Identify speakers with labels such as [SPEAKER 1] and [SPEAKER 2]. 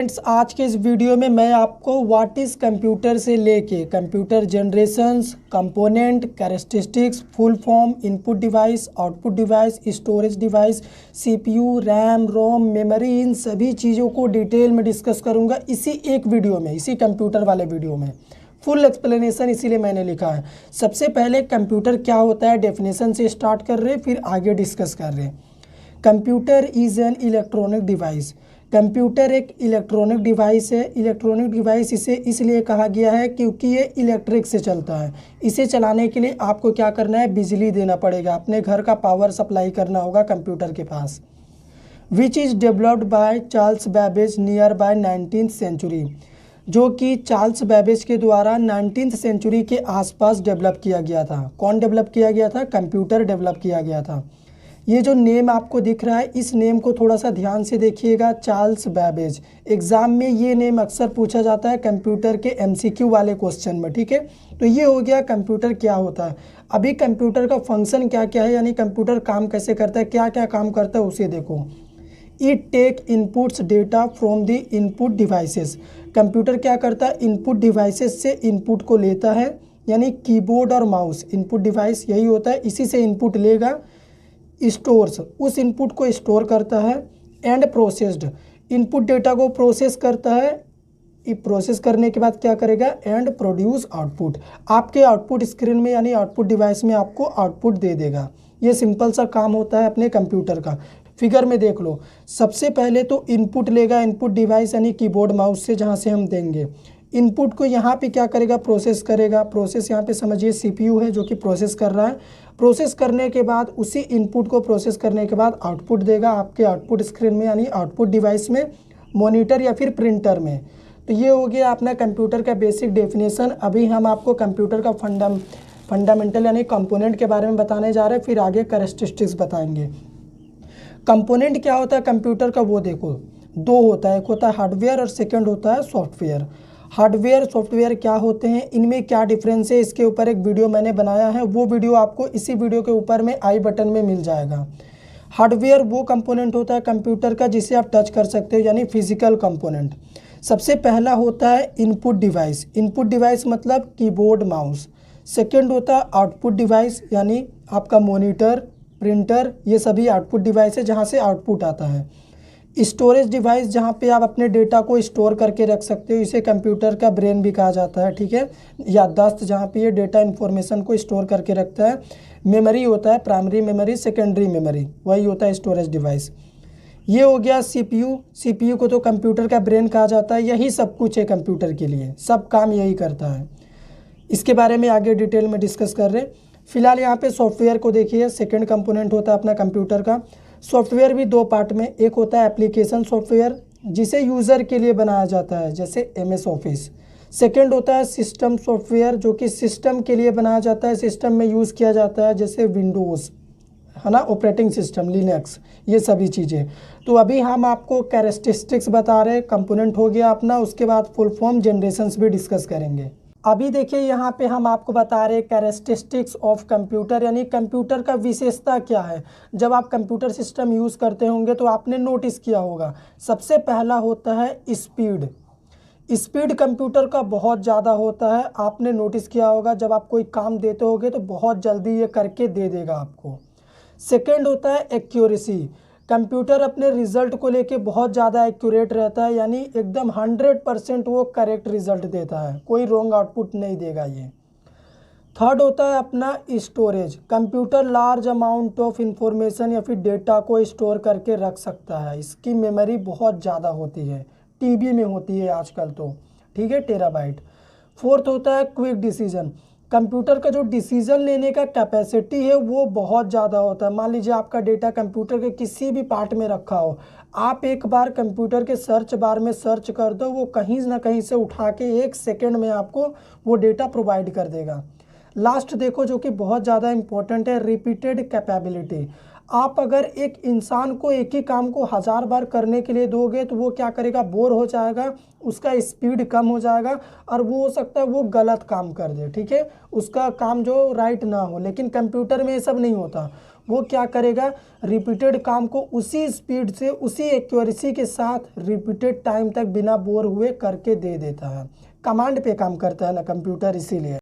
[SPEAKER 1] Friends, आज के इस वीडियो में मैं आपको व्हाट इज़ कंप्यूटर से लेके computer generations, component, characteristics, full form, input device, output device, storage device, CPU, RAM, ROM, memory, इन सभी चीज़ों को डिटेल में डिस्कस करूंगा इसी एक वीडियो में, इसी कंप्यूटर वाले वीडियो में। फुल एक्सप्लेनेशन इसीलिए मैंने लिखा है। सबसे पहले कंप्यूटर क्या होता है डेफिनेशन से स्टार्ट कर रहे, फिर आगे डिस्कस कर रहे। Computer is an electronic device. Computer एक इलेक्ट्रॉनिक डिवाइस है। इलेक्ट्रॉनिक डिवाइस इसे इसलिए कहा गया है क्योंकि ये इलेक्ट्रिक से चलता है। इसे चलाने के लिए आपको क्या करना है, बिजली देना पड़ेगा, अपने घर का पावर सप्लाई करना होगा कंप्यूटर के पास। Which is developed by Charles Babbage near by 19th century, जो कि चार्ल्स बैबेज के द्वारा 19th सेंचुरी के आसपास डेवलप किया गया था। कौन डेवलप किया गया था? कंप्यूटर डेवलप किया गया था। ये जो नेम आपको दिख रहा है, इस नेम को थोड़ा सा ध्यान से देखिएगा, चार्ल्स बैबेज। एग्ज़ाम में ये नेम अक्सर पूछा जाता है कंप्यूटर के एमसीक्यू वाले क्वेश्चन में, ठीक है। तो ये हो गया कंप्यूटर क्या होता है। अभी कंप्यूटर का फंक्शन क्या क्या है, यानी कंप्यूटर काम कैसे करता है, क्या क्या काम करता है उसे देखो। It take inputs data from the input devices. Computer क्या करता है, इनपुट डिवाइसेस से इनपुट को लेता है, यानी कीबोर्ड और माउस इनपुट डिवाइस यही होता है, इसी से इनपुट लेगा। स्टोर्स, उस इनपुट को स्टोर करता है। एंड प्रोसेस्ड, इनपुट डेटा को प्रोसेस करता है। प्रोसेस करने के बाद क्या करेगा, एंड प्रोड्यूस आउटपुट, आपके आउटपुट स्क्रीन में यानी आउटपुट डिवाइस में आपको आउटपुट दे देगा। ये सिंपल सा काम होता है अपने कंप्यूटर का। फिगर में देख लो, सबसे पहले तो इनपुट लेगा इनपुट डिवाइस यानी कीबोर्ड माउस से, जहाँ से हम देंगे इनपुट को, यहाँ पे क्या करेगा, प्रोसेस करेगा। प्रोसेस यहाँ पे समझिए सीपीयू है जो कि प्रोसेस कर रहा है। प्रोसेस करने के बाद उसी इनपुट को प्रोसेस करने के बाद आउटपुट देगा आपके आउटपुट स्क्रीन में यानी आउटपुट डिवाइस में, मॉनिटर या फिर प्रिंटर में। तो ये हो गया अपना कंप्यूटर का बेसिक डेफिनेशन। अभी हम आपको कंप्यूटर का फंडामेंटल यानी कंपोनेंट के बारे में बताने जा रहे हैं, फिर आगे कैरेक्टरिस्टिक्स बताएंगे। कंपोनेंट क्या होता है कंप्यूटर का, वो देखो दो होता है, एक होता है हार्डवेयर और सेकेंड होता है सॉफ्टवेयर। हार्डवेयर सॉफ्टवेयर क्या होते हैं, इनमें क्या डिफरेंस है, इसके ऊपर एक वीडियो मैंने बनाया है, वो वीडियो आपको इसी वीडियो के ऊपर में आई बटन में मिल जाएगा। हार्डवेयर वो कंपोनेंट होता है कंप्यूटर का जिसे आप टच कर सकते हो, यानी फिजिकल कंपोनेंट। सबसे पहला होता है इनपुट डिवाइस। इनपुट डिवाइस मतलब कीबोर्ड माउस। सेकेंड होता है आउटपुट डिवाइस, यानी आपका मॉनिटर, प्रिंटर, ये सभी आउटपुट डिवाइस है जहाँ से आउटपुट आता है। स्टोरेज डिवाइस, जहाँ पे आप अपने डेटा को स्टोर करके रख सकते हो, इसे कंप्यूटर का ब्रेन भी कहा जाता है, ठीक है। याददाश्त, जहाँ पे ये डेटा इन्फॉर्मेशन को स्टोर करके रखता है। मेमोरी होता है, प्राइमरी मेमोरी, सेकेंडरी मेमोरी, वही होता है स्टोरेज डिवाइस। ये हो गया सीपीयू। सीपीयू को तो कंप्यूटर का ब्रेन कहा जाता है। यही सब कुछ है कंप्यूटर के लिए, सब काम यही करता है। इसके बारे में आगे डिटेल में डिस्कस कर रहे हैं। फिलहाल यहाँ पे सॉफ्टवेयर को देखिए, सेकेंड कंपोनेंट होता है अपना कंप्यूटर का। सॉफ्टवेयर भी दो पार्ट में, एक होता है एप्लीकेशन सॉफ्टवेयर जिसे यूज़र के लिए बनाया जाता है जैसे MS ऑफिस। सेकेंड होता है सिस्टम सॉफ्टवेयर जो कि सिस्टम के लिए बनाया जाता है, सिस्टम में यूज़ किया जाता है जैसे विंडोज़ है ना, ऑपरेटिंग सिस्टम, लिनक्स, ये सभी चीज़ें। तो अभी हम आपको कैरेक्टरिस्टिक्स बता रहे हैं, कंपोनेंट हो गया अपना, उसके बाद फुल फॉर्म जनरेशंस भी डिस्कस करेंगे। अभी देखिए यहाँ पे हम आपको बता रहे हैं कैरेक्टरिस्टिक्स ऑफ कंप्यूटर, यानी कंप्यूटर का विशेषता क्या है। जब आप कंप्यूटर सिस्टम यूज़ करते होंगे तो आपने नोटिस किया होगा, सबसे पहला होता है स्पीड। स्पीड कंप्यूटर का बहुत ज़्यादा होता है, आपने नोटिस किया होगा, जब आप कोई काम देते होगे तो बहुत जल्दी ये करके दे देगा आपको। सेकेंड होता है एक्यूरेसी। कंप्यूटर अपने रिज़ल्ट को लेके बहुत ज़्यादा एक्यूरेट रहता है, यानी एकदम 100% वो करेक्ट रिज़ल्ट देता है, कोई रॉन्ग आउटपुट नहीं देगा ये। थर्ड होता है अपना storage. Computer large amount of information या फिर डेटा को स्टोर करके रख सकता है, इसकी मेमोरी बहुत ज़्यादा होती है, टीबी में होती है आजकल तो, ठीक है, टेराबाइट। फोर्थ होता है क्विक डिसीजन। कंप्यूटर का जो डिसीजन लेने का कैपेसिटी है वो बहुत ज़्यादा होता है। मान लीजिए आपका डेटा कंप्यूटर के किसी भी पार्ट में रखा हो, आप एक बार कंप्यूटर के सर्च बार में सर्च कर दो, वो कहीं ना कहीं से उठा के 1 सेकेंड में आपको वो डेटा प्रोवाइड कर देगा। लास्ट देखो जो कि बहुत ज़्यादा इंपॉर्टेंट है, रिपीटेड कैपेबिलिटी। आप अगर एक इंसान को एक ही काम को 1000 बार करने के लिए दोगे तो वो क्या करेगा, बोर हो जाएगा, उसका स्पीड कम हो जाएगा और वो हो सकता है वो गलत काम कर दे, ठीक है, उसका काम जो राइट ना हो। लेकिन कंप्यूटर में ये सब नहीं होता, वो क्या करेगा, रिपीटेड काम को उसी स्पीड से, उसी एक्यूरेसी के साथ रिपीटेड टाइम तक बिना बोर हुए करके दे देता है। कमांड पे काम करता है ना कंप्यूटर, इसीलिए।